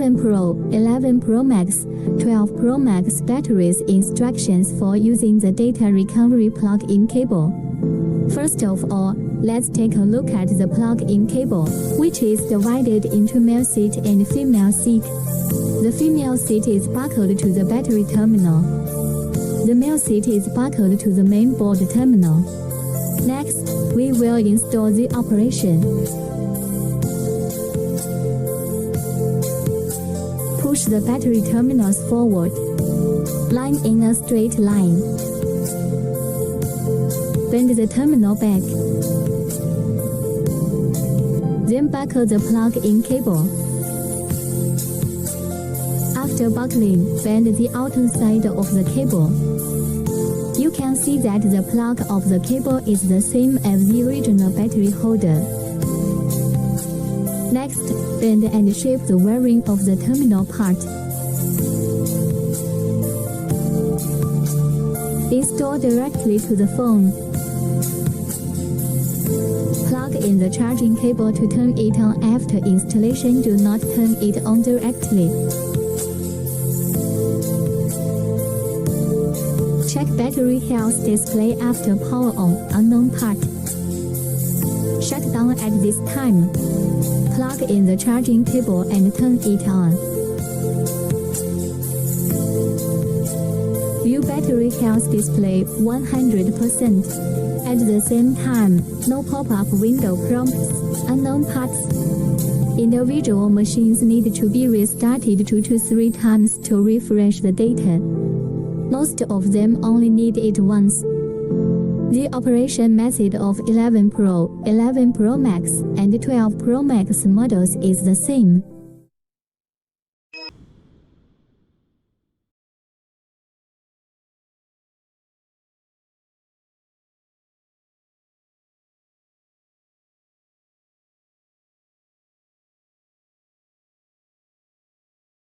11 Pro, 11 Pro Max, 12 Pro Max batteries. Instructions for using the data recovery plug-in cable. First of all, let's take a look at the plug-in cable, which is divided into male seat and female seat. The female seat is buckled to the battery terminal. The male seat is buckled to the main board terminal. Next, we will install the operation. Push the battery terminals forward. Line in a straight line. Bend the terminal back. Then buckle the plug-in cable. After buckling, bend the outer side of the cable. You can see that the plug of the cable is the same as the original battery holder. Next, bend and shape the wiring of the terminal part. Install directly to the phone. Plug in the charging cable to turn it on. After installation, do not turn it on directly. Check battery health display after power on, unknown part. Shut down at this time. Plug in the charging cable and turn it on. View battery health display 100%. At the same time, no pop-up window prompts, unknown parts. Individual machines need to be restarted 2 to 3 times to refresh the data. Most of them only need it once. The operation method of 11 Pro, 11 Pro Max, and 12 Pro Max models is the same.